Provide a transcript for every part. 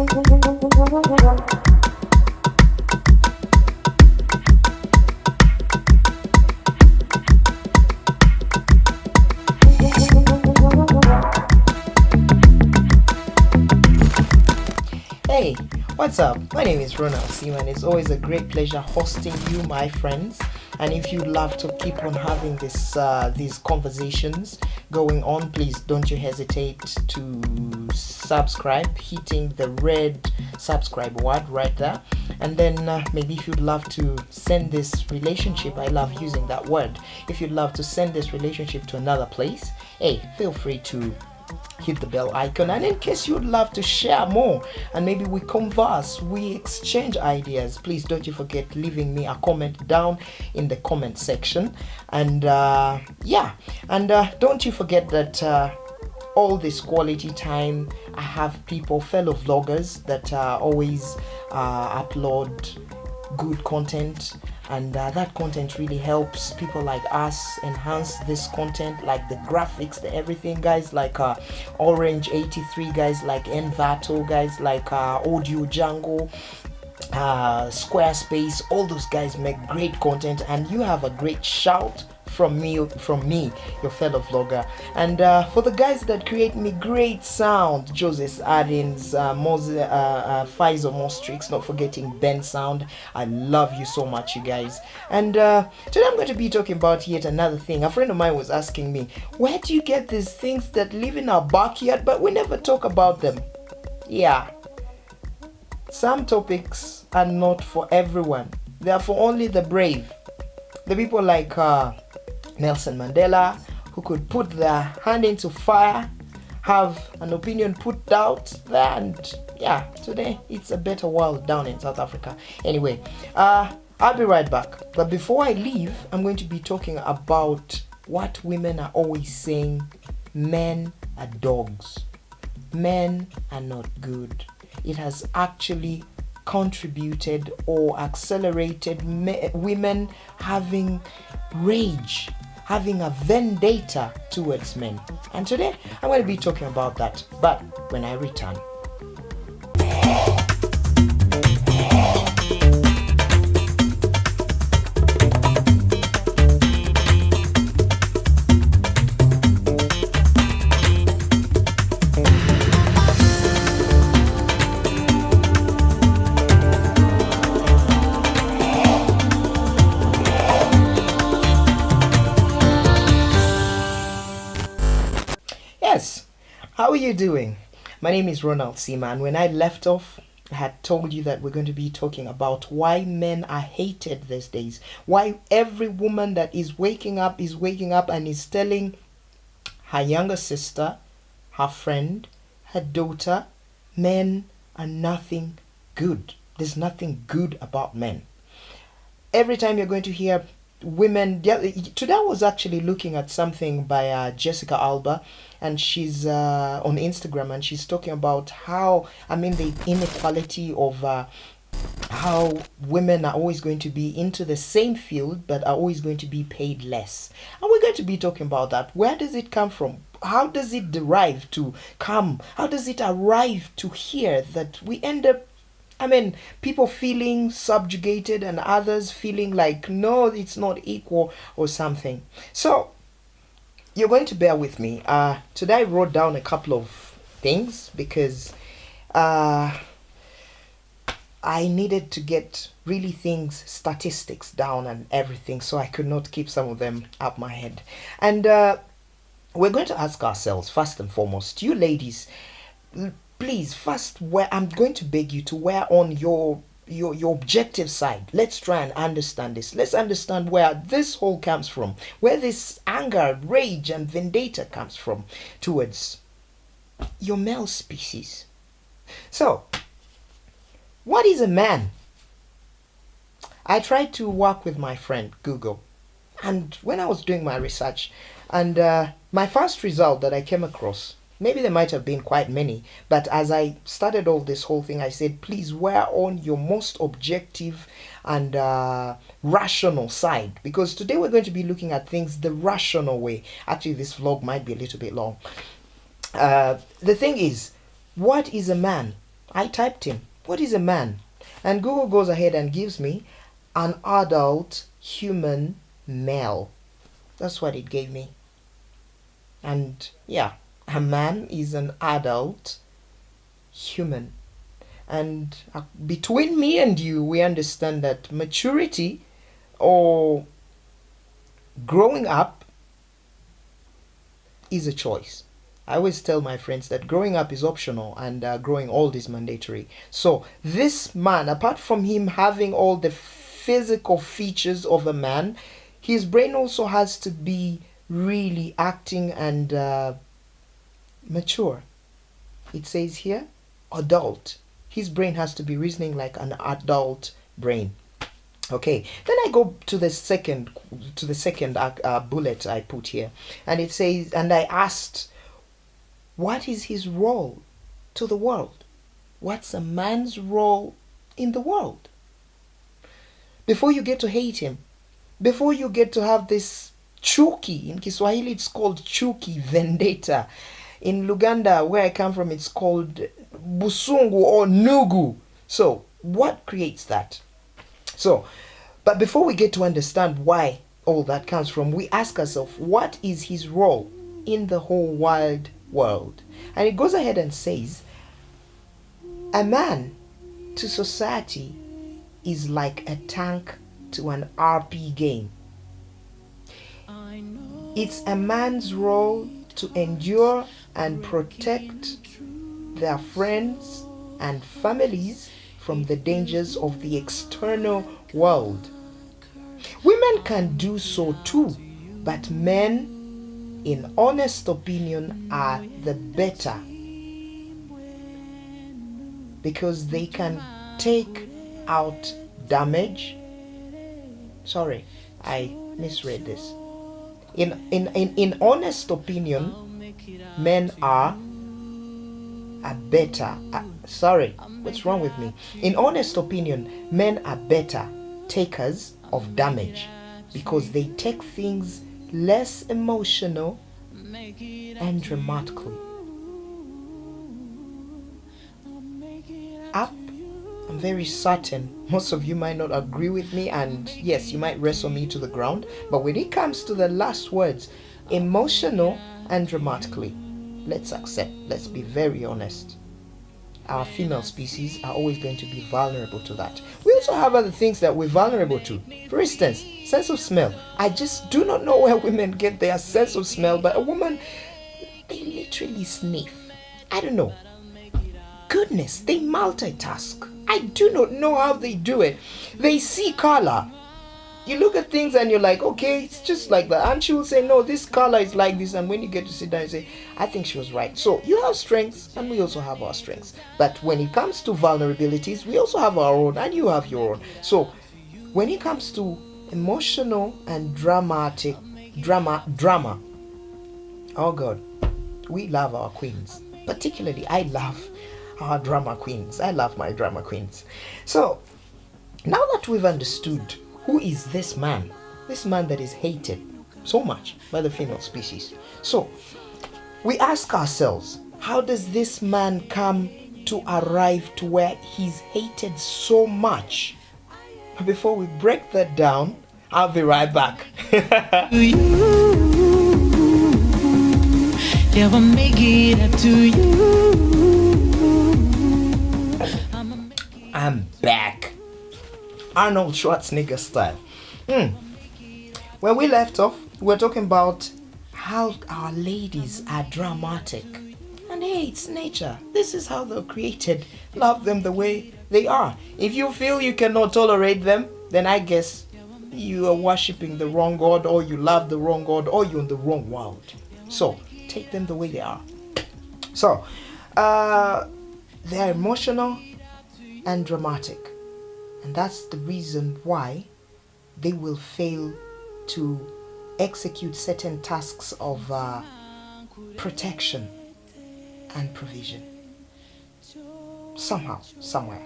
Hey, what's up? My name is Ronald Seaman. It's always a great pleasure hosting you, my friends. And if you'd love to keep on having these conversations going on, please don't you hesitate to subscribe, hitting the red subscribe word right there. And then maybe if you'd love to send this relationship, I love using that word. If you'd love to send this relationship to another place, hey, feel free to hit the bell icon. And in case you'd love to share more and maybe we converse, we exchange ideas, please don't you forget leaving me a comment down in the comment section. And don't you forget that all this quality time I have people, fellow vloggers that always upload good content, and that content really helps people like us enhance this content, like the graphics, the everything, guys like Orange 83, guys like Envato, guys like Audio Jungle, Squarespace. All those guys make great content, and you have a great shout from me, your fellow vlogger. And for the guys that create me great sound, Joseph Adins, Pfizer Mostrix, not forgetting Ben Sound, I love you so much, you guys. And today I'm going to be talking about yet another thing. A friend of mine was asking me, where do you get these things that live in our backyard but we never talk about them? Yeah, some topics are not for everyone. They are for only the brave, the people like Nelson Mandela, who could put their hand into fire, have an opinion put out there, and yeah, today it's a better world down in South Africa. Anyway, I'll be right back. But before I leave, I'm going to be talking about what women are always saying: men are dogs, men are not good. It has actually contributed or accelerated women having rage, having a vendetta towards men. And today I'm going to be talking about that, but when I return. Yes, how are you doing? My name is Ronald Seaman. When I left off, I had told you that we're going to be talking about why men are hated these days. Why every woman that is waking up and is telling her younger sister, her friend, her daughter, men are nothing good. There's nothing good about men. Every time you're going to hear women, today I was actually looking at something by Jessica Alba, and she's on Instagram, and she's talking about how, the inequality of how women are always going to be into the same field but are always going to be paid less. And we're going to be talking about that. Where does it come from? How does it derive to come? How does it arrive to here that we end up, people feeling subjugated and others feeling like, no, it's not equal or something. So, you're going to bear with me. Today I wrote down a couple of things because I needed to get really statistics down and everything, so I could not keep some of them up my head. And we're going to ask ourselves, first and foremost, you ladies, please, I'm going to beg you to wear on your objective side. Let's try and understand this. Let's understand where this whole comes from, where this anger, rage, and vendetta comes from towards your male species. So, what is a man? I tried to work with my friend Google, and when I was doing my research, and my first result that I came across, maybe there might have been quite many, but as I started all this whole thing, I said, please wear on your most objective and rational side, because today we're going to be looking at things the rational way. Actually, this vlog might be a little bit long. The thing is, what is a man? I typed in, what is a man? And Google goes ahead and gives me an adult human male. That's what it gave me. And yeah, a man is an adult human. And between me and you, we understand that maturity or growing up is a choice. I always tell my friends that growing up is optional and growing old is mandatory. So this man, apart from him having all the physical features of a man, his brain also has to be really acting and mature. It says here, adult. His brain has to be reasoning like an adult brain. Okay, then I go to the second bullet I put here, and it says, and I asked, what is his role to the world? What's a man's role in the world? Before you get to hate him, before you get to have this chuki, in Kiswahili it's called chuki, vendetta. In Luganda, where I come from, it's called busungu or nugu. So, what creates that? So, but before we get to understand why all that comes from, we ask ourselves, what is his role in the whole wide world? And it goes ahead and says, a man to society is like a tank to an RP game. It's a man's role to endure and protect their friends and families from the dangers of the external world. Women can do so too, but men, in honest opinion, are the better because they can take out damage. Sorry, I misread this. In honest opinion, men are a better. Sorry, what's wrong with me? In honest opinion, men are better takers of damage because they take things less emotional and dramatically. Up, I'm very certain most of you might not agree with me, and yes, you might wrestle me to the ground, but when it comes to the last words, emotional and dramatically, let's accept, let's be very honest. Our female species are always going to be vulnerable to that. We also have other things that we're vulnerable to. For instance, sense of smell. I just do not know where women get their sense of smell, but a woman, they literally sniff. I don't know. Goodness, they multitask. I do not know how they do it. They see color. You look at things and you're like, okay, it's just like that. And she will say, no, this color is like this. And when you get to sit down, you say, I think she was right. So you have strengths and we also have our strengths. But when it comes to vulnerabilities, we also have our own and you have your own. So when it comes to emotional and drama, oh God, we love our queens. Particularly, I love our drama queens. I love my drama queens. So now that we've understood who is this man that is hated so much by the female species, so we ask ourselves, how does this man come to arrive to where he's hated so much? But before we break that down, I'll be right back. Never make it up to you. I'm back. Arnold Schwarzenegger style. Where we left off, we were talking about how our ladies are dramatic. And hey, it's nature. This is how they're created. Love them the way they are. If you feel you cannot tolerate them, then I guess you are worshipping the wrong God, or you love the wrong God, or you're in the wrong world. So, take them the way they are. So, they're emotional and dramatic. And that's the reason why they will fail to execute certain tasks of protection and provision. Somehow, somewhere.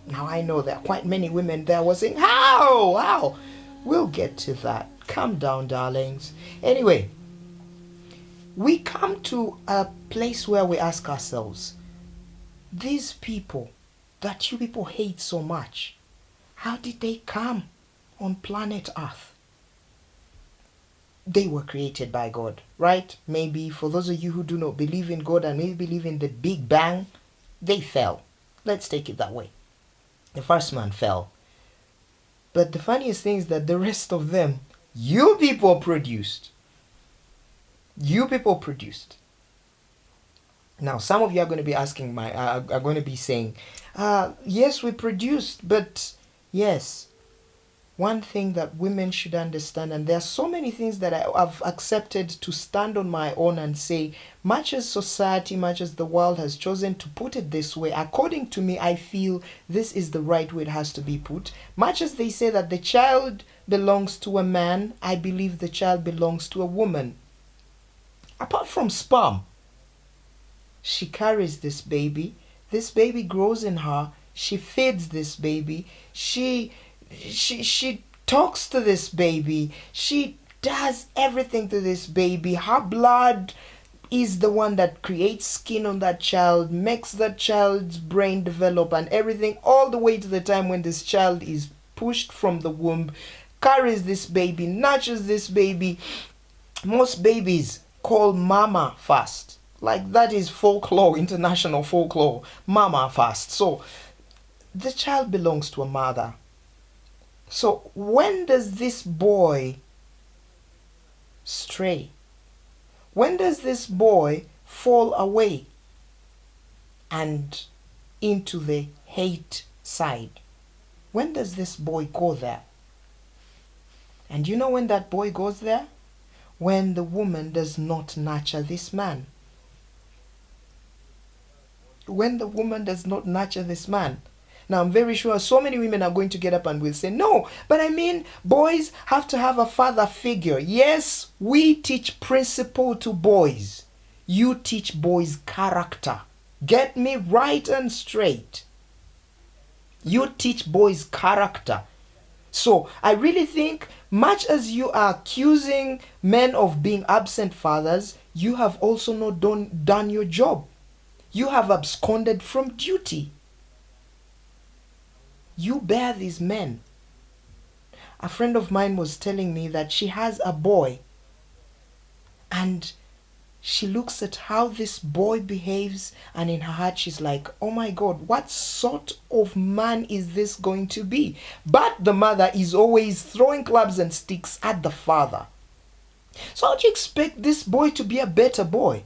Now I know there are quite many women there were saying, how? We'll get to that. Calm down, darlings. Anyway, we come to a place where we ask ourselves, these people that you people hate so much, how did they come on planet Earth? They were created by God, right? Maybe for those of you who do not believe in God and maybe believe in the Big Bang, they fell. Let's take it that way. The first man fell. But the funniest thing is that the rest of them, you people produced. You people produced. Now, some of you are going to be asking are going to be saying, yes, we produced, but yes, one thing that women should understand, and there are so many things that I've accepted to stand on my own and say, much as society, much as the world has chosen to put it this way, according to me, I feel this is the right way it has to be put. Much as they say that the child belongs to a man, I believe the child belongs to a woman. Apart from sperm, she carries this baby grows in her, she feeds this baby, she talks to this baby, she does everything to this baby. Her blood is the one that creates skin on that child, makes that child's brain develop and everything, all the way to the time when this child is pushed from the womb, carries this baby, nurtures this baby. Most babies call mama first. Like, that is folklore, international folklore. Mama first. So the child belongs to a mother. So when does this boy stray? When does this boy fall away and into the hate side? When does this boy go there? And you know when that boy goes there? When the woman does not nurture this man. When the woman does not nurture this man. Now, I'm very sure so many women are going to get up and will say, no, but I mean, boys have to have a father figure. Yes, we teach principle to boys. You teach boys character. Get me right and straight. You teach boys character. So I really think, much as you are accusing men of being absent fathers, you have also not done your job. You have absconded from duty. You bear these men. A friend of mine was telling me that she has a boy, and she looks at how this boy behaves, and in her heart she's like, oh my God, what sort of man is this going to be? But the mother is always throwing clubs and sticks at the father. So how do you expect this boy to be a better boy?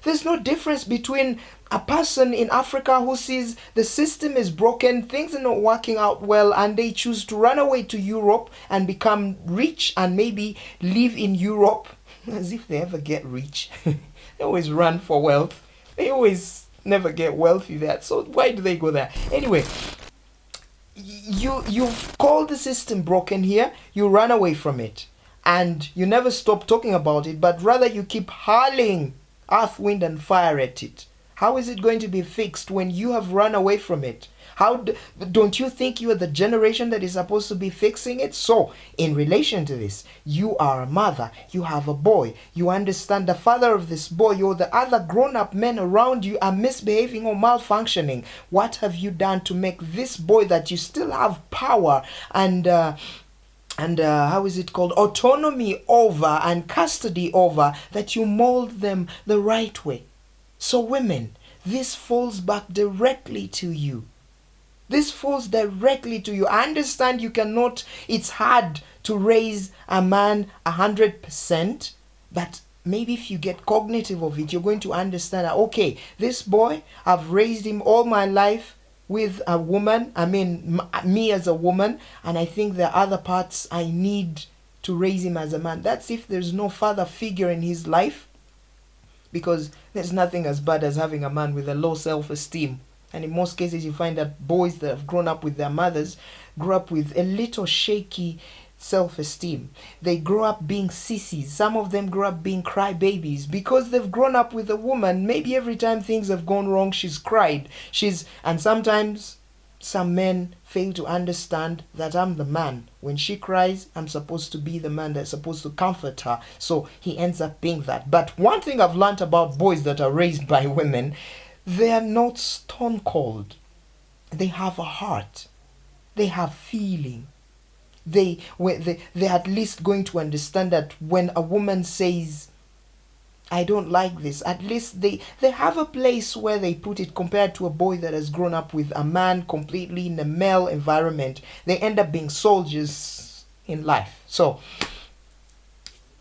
There's no difference between a person in Africa who sees the system is broken, things are not working out well, and they choose to run away to Europe and become rich and maybe live in Europe, as if they ever get rich. They always run for wealth. They always never get wealthy there. So why do they go there? Anyway, you've called the system broken here, you run away from it, and you never stop talking about it, but rather you keep hurling earth, wind, and fire at it. How is it going to be fixed when you have run away from it? Don't you think you are the generation that is supposed to be fixing it? So, in relation to this, you are a mother, you have a boy, you understand the father of this boy, or the other grown-up men around you are misbehaving or malfunctioning. What have you done to make this boy that you still have power and how is it called, autonomy over and custody over, that you mold them the right way? So women, this falls back directly to you. This falls directly to you. I understand you cannot, it's hard to raise a man 100%, but maybe if you get cognitive of it, you're going to understand that, okay, this boy, I've raised him all my life with a woman, me as a woman, and I think there are other parts I need to raise him as a man. That's if there's no father figure in his life, because there's nothing as bad as having a man with a low self-esteem. And in most cases you find that boys that have grown up with their mothers grew up with a little shaky self-esteem. They grow up being sissies. Some of them grow up being crybabies because they've grown up with a woman. Maybe every time things have gone wrong, she's cried. And sometimes some men fail to understand that I'm the man. When she cries, I'm supposed to be the man that's supposed to comfort her. So he ends up being that. But one thing I've learned about boys that are raised by women, they are not stone cold. They have a heart. They have feeling. They're at least going to understand that when a woman says, I don't like this, at least they have a place where they put it, compared to a boy that has grown up with a man completely in a male environment. They end up being soldiers in life. So,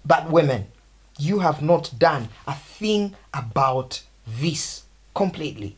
but women, you have not done a thing about this completely.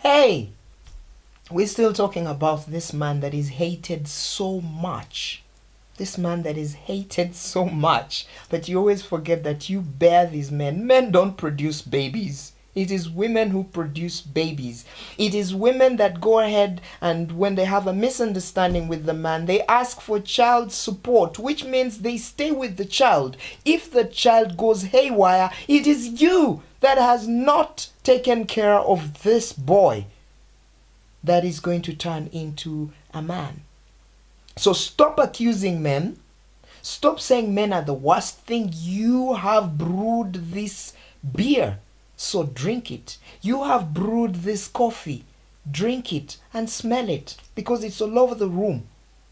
Hey, we're still talking about this man that is hated so much. This man that is hated so much. But you always forget that you bear these men. Men don't produce babies. It is women who produce babies. It is women that go ahead and when they have a misunderstanding with the man, they ask for child support, which means they stay with the child. If the child goes haywire, it is you that has not taken care of this boy that is going to turn into a man. So stop accusing men. Stop saying men are the worst thing. You have brewed this beer, so drink it. You have brewed this coffee, drink it and smell it, because it's all over the room.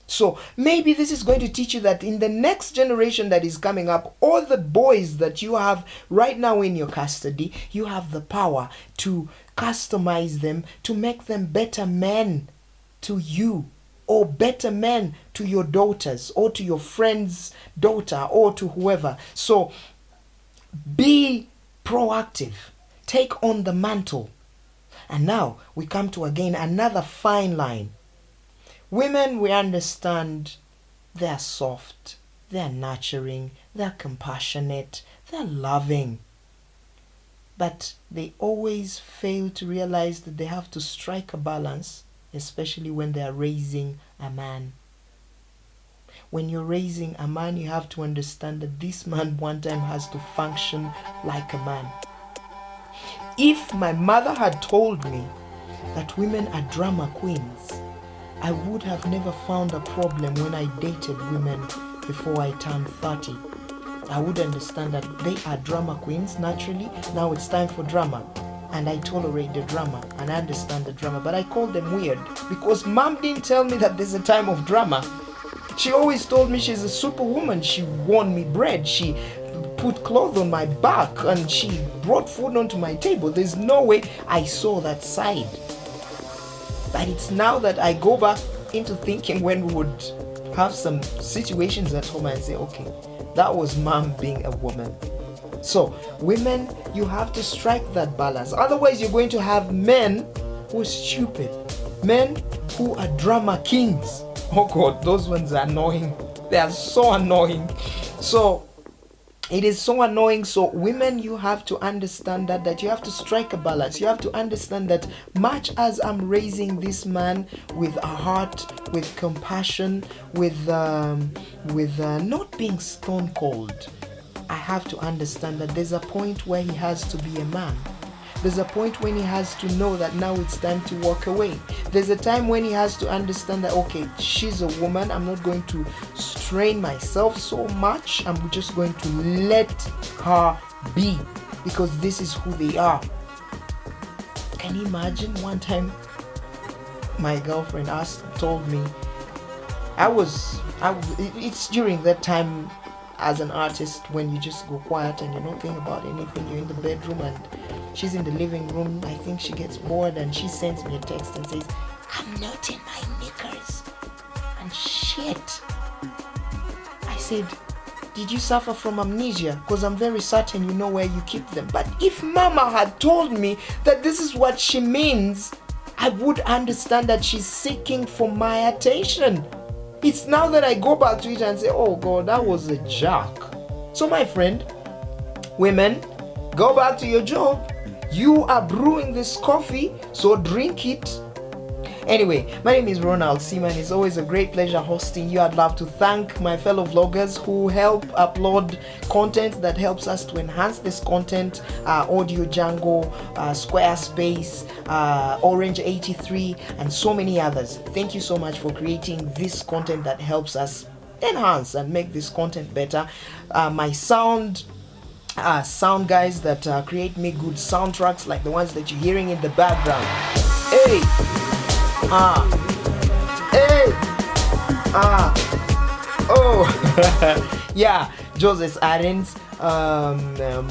So maybe this is going to teach you that in the next generation that is coming up, all the boys that you have right now in your custody, you have the power to customize them, to make them better men to you, or better men to your daughters, or to your friend's daughter, or to whoever. So be proactive. Take on the mantle. And now we come to again another fine line. Women, we understand they're soft, they're nurturing, they're compassionate, they're loving. But they always fail to realize that they have to strike a balance, especially when they are raising a man. When you're raising a man, you have to understand that this man one time has to function like a man. If my mother had told me that women are drama queens, I would have never found a problem when I dated women before I turned 30. I would understand that they are drama queens naturally. Now it's time for drama. And I tolerate the drama and I understand the drama. But I call them weird because mom didn't tell me that there's a time of drama. She always told me she's a superwoman. She won me bread. She put clothes on my back and she brought food onto my table. There's no way I saw that side. But it's now that I go back into thinking when we would have some situations at home and say, okay, that was mom being a woman. So, women, you have to strike that balance. Otherwise, you're going to have men who are stupid. Men who are drama kings. Oh God, those ones are annoying. They are so annoying. So, it is so annoying. So women, you have to understand that you have to strike a balance. You have to understand that much as I'm raising this man with a heart, with compassion, with not being stone cold, I have to understand that there's a point where he has to be a man. There's a point when he has to know that now it's time to walk away. There's a time when he has to understand that, okay, she's a woman. I'm not going to strain myself so much. I'm just going to let her be because this is who they are. Can you imagine one time my girlfriend told me, it's during that time as an artist when you just go quiet and you don't think about anything. You're in the bedroom and she's in the living room. I think she gets bored and she sends me a text and says, I'm not in my knickers. And shit. I said, did you suffer from amnesia? Because I'm very certain you know where you keep them. But if mama had told me that this is what she means, I would understand that she's seeking for my attention. It's now that I go back to it and say, oh God, that was a jerk. So my friend, women, go back to your job. You are brewing this coffee, so drink it. Anyway, my name is Ronald Seaman. It's always a great pleasure hosting you. I'd love to thank my fellow vloggers who help upload content that helps us to enhance this content. Audio Jungle, Squarespace, Orange 83, and so many others. Thank you so much for creating this content that helps us enhance and make this content better. My sound guys that create me good soundtracks like the ones that you're hearing in the background. Hey, oh, yeah, Joseph Arens,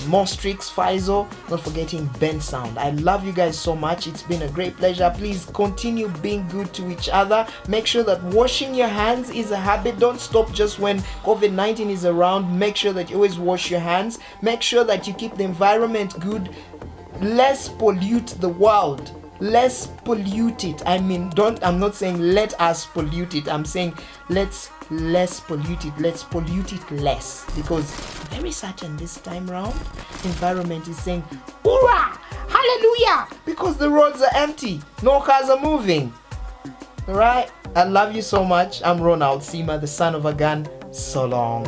Mostrix, Faizo, not forgetting Ben Sound. I love you guys so much. It's been a great pleasure. Please continue being good to each other. Make sure that washing your hands is a habit. Don't stop just when COVID-19 is around. Make sure that you always wash your hands. Make sure that you keep the environment good. Let's pollute the world. Let's pollute it. I'm not saying let us pollute it. I'm saying let's pollute it. Let's pollute it less, because the research in this time round, environment is saying hoorah, hallelujah, because the roads are empty, no cars are moving. All right, I love you so much. I'm Ronald Sima, the son of a gun. So long.